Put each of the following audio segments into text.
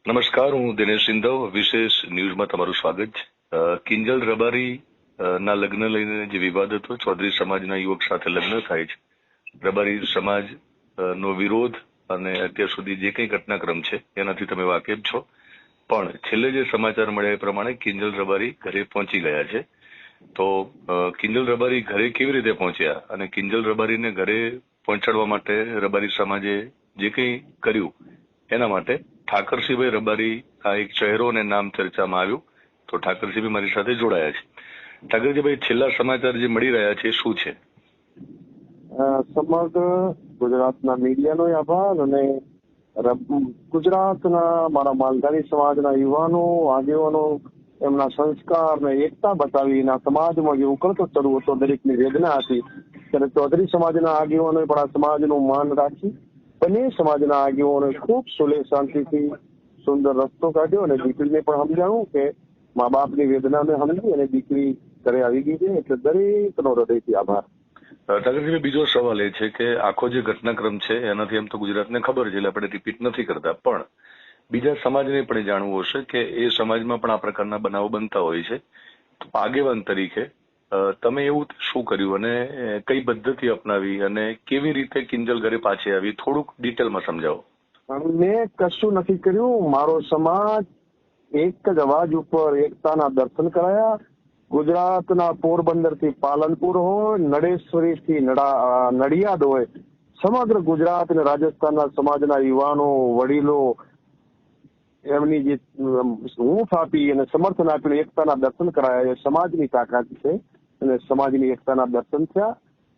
નમસ્કાર, હું દિનેશ સિંધવ. વિશેષ ન્યૂઝમાં તમારું સ્વાગત છે. કિંજલ રબારી ના લગ્ન લઈને જે વિવાદ હતો, ચૌધરી સમાજના યુવક સાથે લગ્ન થાય છે, રબારી સમાજ નો વિરોધ અને અત્યાર સુધી જે કંઈ ઘટનાક્રમ છે એનાથી તમે વાકેફ છો. પણ છેલ્લે જે સમાચાર મળ્યા એ પ્રમાણે કિંજલ રબારી ઘરે પહોંચી ગયા છે. તો કિંજલ રબારી ઘરે કેવી રીતે પહોંચ્યા અને કિંજલ રબારીને ઘરે પહોંચાડવા માટે રબારી સમાજે જે કંઈ કર્યું એના માટે ઠાકરસિંહભાઈ રબારી આ એક ચહેરો અને નામ ચર્ચામાં આવ્યું. તો ઠાકરસિંહભાઈ મારી સાથે જોડાયા છે. ઠાકરજીભાઈ, છેલ્લા સમાચાર જે મળી રહ્યા છે શું છે? સમગ્ર ગુજરાતના મીડિયાનો આભાર અને ગુજરાતના મારા માલધારી સમાજના યુવાનો આગેવાનો એમના સંસ્કાર ને એકતા બતાવીને સમાજમાં જે ઉકળતો ચડવો હતો, દરેકની વેદના હતી, ત્યારે ચૌધરી સમાજના આગેવાનોએ પણ આ સમાજનું માન રાખી બંને સમાજના આગેવાનોએ ખૂબ સુલેહ શાંતિથી સુંદર રસ્તો કાઢ્યો અને દીકરીને પણ સમજાવ્યું કે મા બાપની વેદનાને સમજી અને દીકરી ઘરે આવી ગઈ છે, એટલે દરેકનો હૃદયથી આભાર. ઠાકરજી, બીજો સવાલ એ છે કે આખો જે ઘટનાક્રમ છે એનાથી એમ તો ગુજરાતને ખબર છે એટલે આપણે રિપીટ નથી કરતા, પણ બીજા સમાજને પણ જાણવું હશે કે એ સમાજમાં પણ આ પ્રકારના બનાવો બનતા હોય છે. તો આગેવાન તરીકે તમે એવું શું કર્યું અને કઈ પદ્ધતિ અપનાવી અને કેવી રીતે કિંજલ ઘરે પાછી આવી, થોડુંક ડિટેલમાં સમજાવો. મેં કશું નથી કર્યું. મારો સમાજ એક જ અવાજ ઉપર એકતાના દર્શન કરાયા. ગુજરાતના પોરબંદર થી પાલનપુર હોય, નડેશ્વરી થી નડિયાદ હોય, સમગ્ર ગુજરાત અને રાજસ્થાનના સમાજના યુવાનો વડીલો એમની જે ઊંફ આપી અને સમર્થન આપ્યું, એકતાના દર્શન કરાયા. એ સમાજની તાકાત છે અને સમાજની એકતાના દર્શન થયા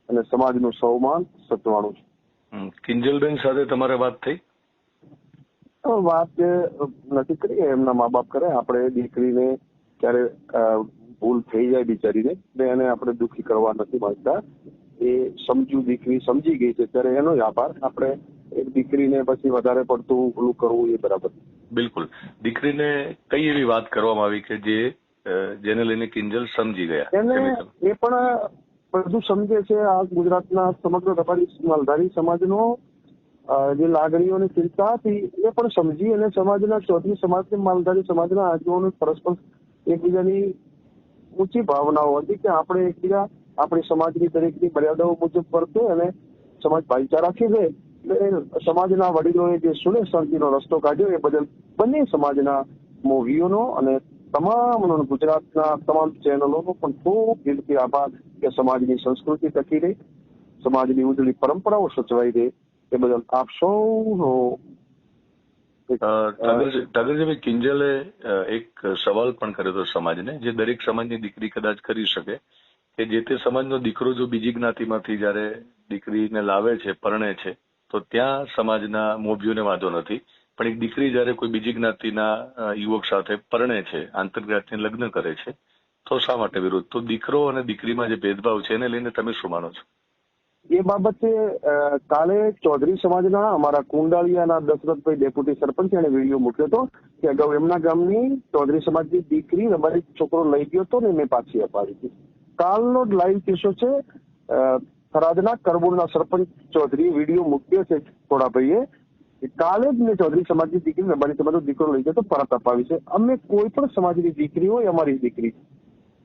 અને સમાજનું સૌમાન સચવાણું છે. કિંજલબેન સાથે તમારે વાત થઈ? વાત નથી કરી, એમના મા બાપ કરે. આપણે દીકરીને ક્યારે ભૂલ થઈ જાય બિચારીને એને આપણે દુઃખી કરવા નથી માંગતા. એ સમજુ દીકરી સમજી ગઈ છે ત્યારે એનો આભાર. આપણે એક દીકરીને પછી વધારે પડતું ભૂલું કરવું એ બરાબર. બિલકુલ. દીકરીને કઈ એવી વાત કરવામાં આવી કે જેને લઈને કિંજલ સમજી ગયા? એને એ પણ બધું સમજે છે. આ ગુજરાતના સમગ્ર રબારી માલધારી સમાજનો જે લાગણીઓની ચિંતા હતી એ પણ સમજી અને સમાજના ચૌધરી સમાજ માલધારી સમાજના આગેવાનો પરસ્પર એકબીજાની ઊંચી ભાવનાઓ હતી કે આપણે એકબીજા આપણી સમાજની દરેકની મર્યાદાઓ મુજબ વર્તે અને સમાજ ભાઈચારાથી રહે. એટલે સમાજના વડીલોએ જે સુલેહ શાંતિનો રસ્તો કાઢ્યો એ બદલ બંને સમાજના મોભીઓનો અને તમામ ગુજરાતના તમામ ચેનલોનો પણ ખૂબ દિલથી આભાર કે સમાજની સંસ્કૃતિ ટકી રહી, સમાજની ઉજળી પરંપરાઓ સચવાઈ રહે. એ બદલ આપ સૌનો. ઠાકરજીભાઈ, કિંજલે એક સવાલ પણ કર્યો હતો સમાજને, જે દરેક સમાજની દીકરી કદાચ કરી શકે, કે જે તે સમાજનો દીકરો જો બીજી જ્ઞાતિમાંથી જયારે દીકરીને લાવે છે, પરણે છે, તો ત્યાં સમાજના મોભીઓને વાંધો નથી, પણ એક દીકરી જયારે કોઈ બીજી જ્ઞાતિના યુવક સાથે પરણે છે, આંતરજ્ઞાતિને લગ્ન કરે છે, તો શા માટે વિરોધ? તો દીકરો અને દીકરીમાં જે ભેદભાવ છે એને લઈને તમે શું માનો છો? એ બાબતે કાલે ચૌધરી સમાજના અમારા કુંડાળિયાના દશરથભાઈ ડેપ્યુટી સરપંચ એને વિડીયો મૂક્યો હતો કે અગાઉ એમના ગામની ચૌધરી સમાજની દીકરી અમારી છોકરો લઈ ગયો હતો ને મેં પાછી અપાવી હતી. કાલનો જ લાઈવ કિસ્સો છે. થરાદના કરબુરના સરપંચ ચૌધરીએ વિડીયો મૂક્યો છે થોડાભાઈએ. કાલે જ મેં ચૌધરી સમાજની દીકરી રબારી સમાજનો દીકરો લઈ ગયો તો પરત અપાવી છે. અમે કોઈ પણ સમાજની દીકરી હોય અમારી દીકરી,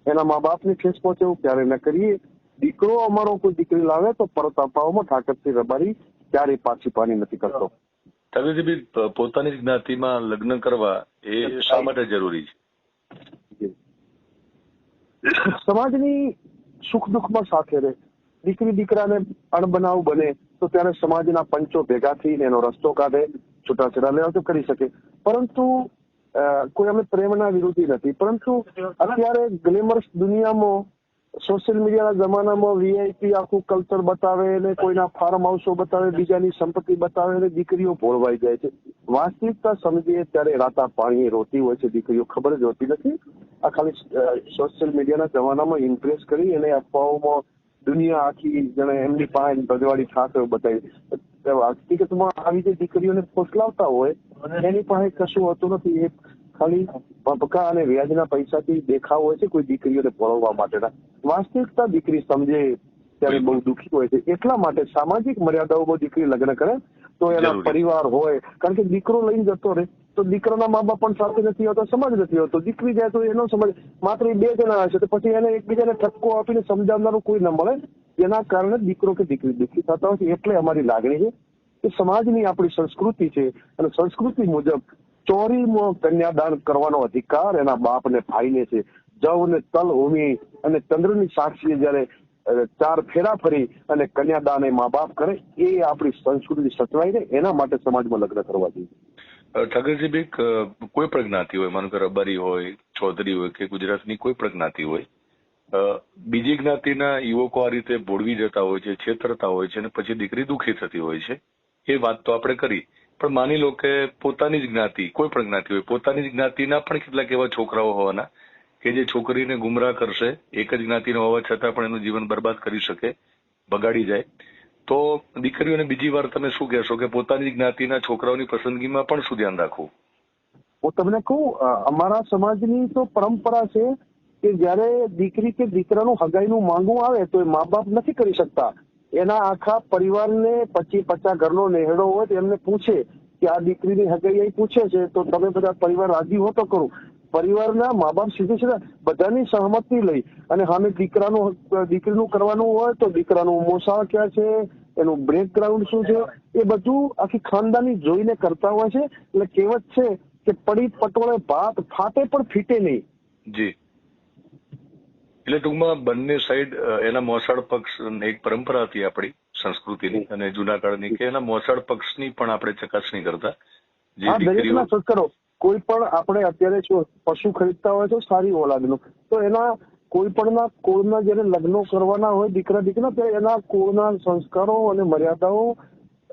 એના મા બાપને ઠેસ પહોંચે એવું ક્યારે ન કરીએ. દીકરો અમારો કોઈ દીકરી લાવે તો પરત અપાવવામાં ઠાકરસિંહ રબારી ક્યારેય પાછી પાની નથી કરતો. ઠાકરજી, પોતાની જ્ઞાતિમાં લગ્ન કરવા એ શા માટે જરૂરી છે? સમાજની સુખ દુઃખમાં સાથે રહે. દીકરી દીકરાને અણબનાવ બને તો ત્યારે સમાજના પંચો ભેગા થઈને એનો રસ્તો કાઢે, છૂટાછેડા લેવા તો કરી શકે. પરંતુ કોઈ અમે પ્રેમના વિરોધી નથી, પરંતુ અત્યારે ગ્લેમરસ દુનિયામાં સોશિયલ મીડિયાના જમાનામાં વીઆઈપી આખું કલ્ચર બતાવે અને કોઈના ફાર્મ હાઉસો બતાવે, બીજાની સંપત્તિ બતાવે અને દીકરીઓ ભોળવાઈ જાય છે. વાસ્તવિકતા સમજીએ ત્યારે રાતા પાણીએ રોતી હોય છે દીકરીઓ, ખબર જ હોતી નથી. આ ખાલી સોશિયલ મીડિયાના જમાનામાં ઇમ્પ્રેસ કરી અને અફવાઓમાં દુનિયા આખી જણે એમની પાસે રજવાડી ઠાકર બતાવી. હકીકતમાં આવી જે દીકરીઓને ફોસલાવતા હોય એની પાસે કશું હોતું નથી. એ ખાલી ભપકા અને વ્યાજના પૈસાથી દેખાવ હોય છે કોઈ દીકરીઓને ભોળવવા માટેના. વાસ્તવિકતા દીકરી સમજે ત્યારે બહુ દુઃખી હોય છે. એટલા માટે સામાજિક મર્યાદાઓમાં દીકરી લગ્ન કરે તો એના પરિવાર હોય, કારણ કે દીકરો લઈને જતો રહે તો દીકરાના મા બાપ પણ સાથે નથી હોતો, સમાજ નથી હોતો. દીકરી જાય તો એનો સમાજ માત્ર એ 2 જણા હશે તો પછી એને એકબીજાને ઠપકો આપીને સમજાવનારું કોઈ ન મળે. એના કારણે દીકરો કે દીકરી દુઃખી થતા હોય છે. એટલે અમારી લાગણી છે કે સમાજની આપણી સંસ્કૃતિ છે અને સંસ્કૃતિ મુજબ ચોરીમાં કન્યાદાન કરવાનો અધિકાર એના બાપ ને ભાઈને છે. જવ ને તલ હોમી અને ચંદ્રની સાક્ષીએ જયારે 4 ફેરા ફરી અને કન્યાદાન એ મા બાપ કરે, એ આપણી સંસ્કૃતિ સચવાઈ રહે એના માટે સમાજમાં લગ્ન કરવા જોઈએ. ઠાકરજી, કોઈ પણ જ્ઞાતિ હોય, માનો કે રબારી હોય, ચૌધરી હોય કે ગુજરાતની કોઈ પણ જ્ઞાતિ હોય, બીજી જ્ઞાતિના યુવકો આ રીતે ભોળવી જતા હોય છે, છેતરતા હોય છે અને પછી દીકરી દુઃખી થતી હોય છે. એ વાત તો આપણે કરી, પણ માની લો કે પોતાની જ જ્ઞાતિ, કોઈ પણ જ્ઞાતિ હોય, પોતાની જ જ્ઞાતિના પણ કેટલાક એવા છોકરાઓ હોવાના કે જે છોકરીને ગુમરાહ કરશે, એક જ જ્ઞાતિનો હોવા છતાં પણ એનું જીવન બરબાદ કરી શકે, બગાડી જાય. તો દીકરીઓને બીજી વાર તમે શું કહેશો કે પોતાની જ્ઞાતિના છોકરાઓની પસંદગીમાં પણ શું ધ્યાન રાખવું? હું તમને કહું, અમારા સમાજની તો પરંપરા છે કે જયારે દીકરી કે દીકરાનું હગાઈનું માંગવું આવે તો એ મા બાપ નથી કરી શકતા. એના આખા પરિવારને 50 ઘરનો નેહડો હોય તો એમને પૂછે કે આ દીકરીની હગાઈ પૂછે છે તો તમે બધા પરિવાર રાજી હો તો કરું. પરિવારના મા બાપ સીધે બધાની સહમતિ લઈ અને સામે દીકરીનું કરવાનું હોય તો દીકરાનું મોસાળ ક્યાં છે, એનું બ્રેકગ્રાઉન્ડ શું છે, એ બધું આખી ખાનદાની જોઈને કરતા હોય છે. એટલે કહેવત છે કે પડી પટોળે ભાત ફાટે પણ ફીટે નહીં. જી, એટલે ટૂંકમાં બંને સાઈડ એના મોસાળ પક્ષ, એક પરંપરા હતી આપણી સંસ્કૃતિની અને જૂના કાળની કે એના મોસાળ પક્ષની પણ આપણે ચકાસણી કરતા. દરેકના સંસ્કારો, કોઈ પણ આપણે અત્યારે પશુ ખરીદતા હોય તો સારી ઓલાદનું, તો એના કોઈ પણ કુળના જયારે લગ્નો કરવાના હોય દીકરા દીકરા, તો એના કુળના સંસ્કારો અને મર્યાદાઓ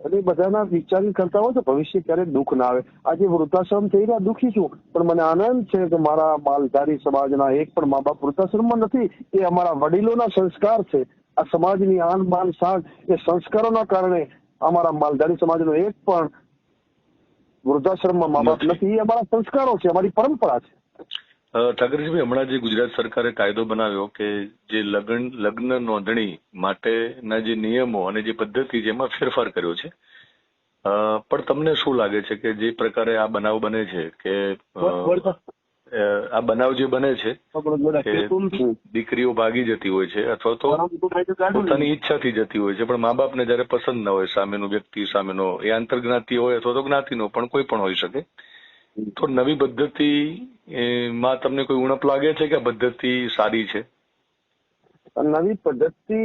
અને બધાના વિચારી કરતા હોય તો ભવિષ્ય ક્યારેય દુઃખ ના આવે. આજે વૃદ્ધાશ્રમ થઈ રહ્યા, દુઃખી છું, પણ મને આનંદ છે કે મારા માલધારી સમાજના એક પણ મા બાપ વૃદ્ધાશ્રમમાં નથી. એ અમારા વડીલોના સંસ્કાર છે. આ સમાજની આન બાન શાન એ સંસ્કારોના કારણે અમારા માલધારી સમાજનો એક પણ વૃદ્ધાશ્રમમાં મા બાપ નથી. એ અમારા સંસ્કારો છે, અમારી પરંપરા છે. ઠાકરજીભાઈ, હમણાં જે ગુજરાત સરકારે કાયદો બનાવ્યો કે જે લગ્ન નોંધણી માટેના જે નિયમો અને જે પદ્ધતિ છે એમાં ફેરફાર કર્યો છે, પણ તમને શું લાગે છે કે જે પ્રકારે આ બનાવ બને છે કે આ બનાવ જે બને છે કે દીકરીઓ ભાગી જતી હોય છે અથવા તો પોતાની ઈચ્છાથી જતી હોય છે, પણ મા બાપને જયારે પસંદ ના હોય સામેનું વ્યક્તિ, સામેનો એ આંતરજ્ઞાતિ હોય અથવા તો જ્ઞાતિનો પણ કોઈ પણ હોઈ શકે, તો નવી પદ્ધતિ માં તમને કોઈ ઉણપ લાગે છે કે આ પદ્ધતિ સારી છે? નવી પદ્ધતિ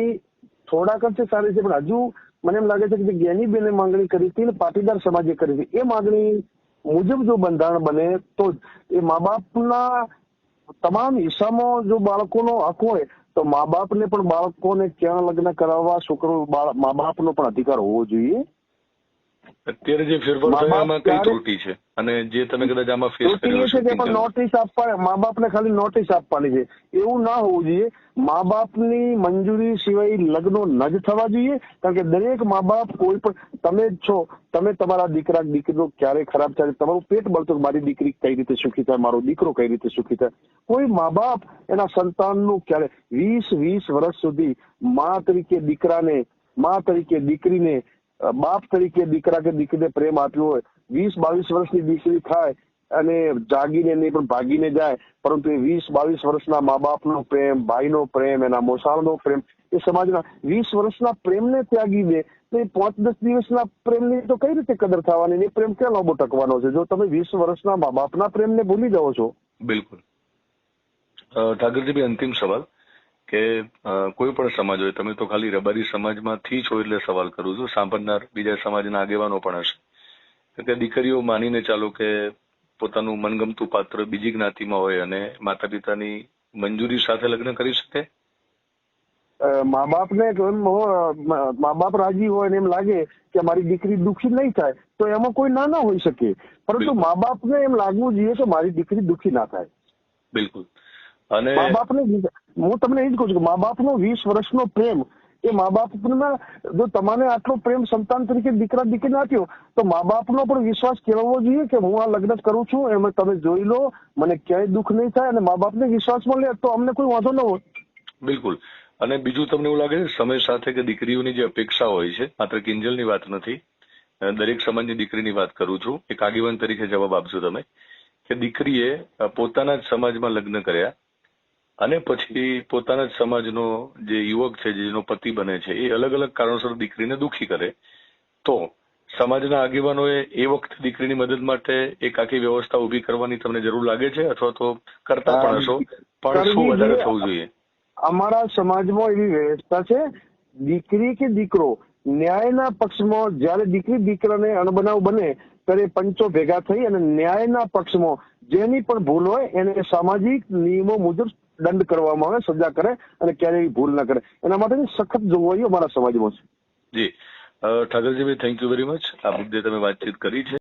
થોડાક અંશે સારી છે, પણ હજુ મને એમ લાગે છે કે જે જ્ઞાનીબેને માંગણી કરી હતી ને પાટીદાર સમાજે કરી હતી, એ માંગણી મુજબ જો બંધારણ બને તો એ મા બાપના તમામ હિસ્સામાં જો બાળકોનો હક હોય તો મા બાપને પણ બાળકોને ક્યાં લગ્ન કરાવવા છોકરો મા બાપનો પણ અધિકાર હોવો જોઈએ. અત્યારે જે ફેરફાર થયો એમાં કઈ ત્રુટી છે અને જે તમે કદાચ આમાં ફેસ કર્યો છે? પણ નોટિસ આપવા, મા બાપને ખાલી નોટિસ આપવાની છે, એવું ના હોવું જોઈએ. મા બાપની મંજૂરી સિવાય લગ્નો ન જ થવા જોઈએ, કારણ કે દરેક મા બાપ કોઈ પણ, તમે જ છો, તમે તમારા દીકરા દીકરીનો ક્યારે ખરાબ થાય, તમારું પેટ બળતું મારી દીકરી કઈ રીતે સુખી થાય, મારો દીકરો કઈ રીતે સુખી થાય. કોઈ મા બાપ એના સંતાનનું ક્યારે 20 વર્ષ સુધી મા તરીકે દીકરાને, મા તરીકે દીકરીને, બાપ તરીકે દીકરા કે દીકરીને પ્રેમ આપ્યો હોય, 20-22 વર્ષની દીકરી થાય અને જાગીને નહીં પણ ભાગીને જાય, પરંતુ એ 20-22 વર્ષના મા બાપનો પ્રેમ, ભાઈનો પ્રેમ, એના મોસાળનો પ્રેમ, એ સમાજના 20 વર્ષના પ્રેમને ત્યાગી દે તો એ 5-10 દિવસના પ્રેમની તો કઈ રીતે કદર થવાની? એ પ્રેમ ક્યાં લાંબો ટકવાનો છે જો તમે 20 વર્ષના મા બાપના પ્રેમને ભૂલી જાઓ છો? બિલકુલ. ઠાકરજીભાઈ, અંતિમ સવાલ કે કોઈ પણ સમાજ હોય, તમે તો ખાલી રબારી સમાજમાંથી છો એટલે સવાલ કરું છું, સાંભળનાર બીજા સમાજના આગેવાનો પણ હશે, કે દીકરીઓ માનીને ચાલો કે પોતાનું મનગમતું પાત્ર બીજી જ્ઞાતિમાં હોય અને માતા પિતાની મંજૂરી સાથે લગ્ન કરી શકે? મા બાપ રાજી હોય ને એમ લાગે કે મારી દીકરી દુઃખી નહીં થાય તો એમાં કોઈ ના હોઈ શકે, પરંતુ મા બાપને એમ લાગવું જોઈએ કે મારી દીકરી દુઃખી ના થાય. બિલકુલ. અને મા બાપને, હું તમને એ જ કહું છું કે મા બાપનો 20 વર્ષનો પ્રેમ, એ મા બાપના, જો તમારે આટલો પ્રેમ સંતાન તરીકે દીકરા દીકરીને આપ્યો તો મા બાપનો પણ વિશ્વાસ કેળવવો જોઈએ કે હું આ લગ્ન કરું છું, એમાં તમે જોઈ લો, મને ક્યાંય દુઃખ નહીં થાય, અને મા બાપને વિશ્વાસમાં લે તો અમને કોઈ વાંધો ન હોય. બિલકુલ. અને બીજું તમને એવું લાગે છે સમય સાથે કે દીકરીઓની જે અપેક્ષા હોય છે, માત્ર કિંજલની વાત નથી, દરેક સમાજની દીકરીની વાત કરું છું. એક આગેવાન તરીકે જવાબ આપશો તમે કે દીકરીએ પોતાના જ સમાજમાં લગ્ન કર્યા અને પછી પોતાના જ સમાજનો જે યુવક છે, જેનો પતિ બને છે, એ અલગ અલગ કારણોસર દીકરીને દુખી કરે તો સમાજના આગેવાનોએ એ વખતે દીકરીની મદદ માટે એક આખી વ્યવસ્થા ઉભી કરવાની તમને જરૂર લાગે છે, અથવા તો કરતા પણ હશો, પણ શું વધારે થવું જોઈએ? અમારા સમાજમાં એવી વ્યવસ્થા છે, દીકરી કે દીકરો ન્યાયના પક્ષમાં જ્યારે દીકરી દીકરાને અણબનાવ બને ત્યારે પંચો ભેગા થઈ અને ન્યાયના પક્ષમાં જેની પણ ભૂલ હોય એને સામાજિક નિયમો મુજબ દંડ કરવામાં આવે, સજા કરે અને ક્યારેય ભૂલ ના કરે. એના માટેની સખત જોગવાઈઓ અમારા સમાજમાં છે. જી ઠાકરજીભાઈ, થેન્ક યુ વેરી મચ. આ મુદ્દે તમે વાતચીત કરી છે.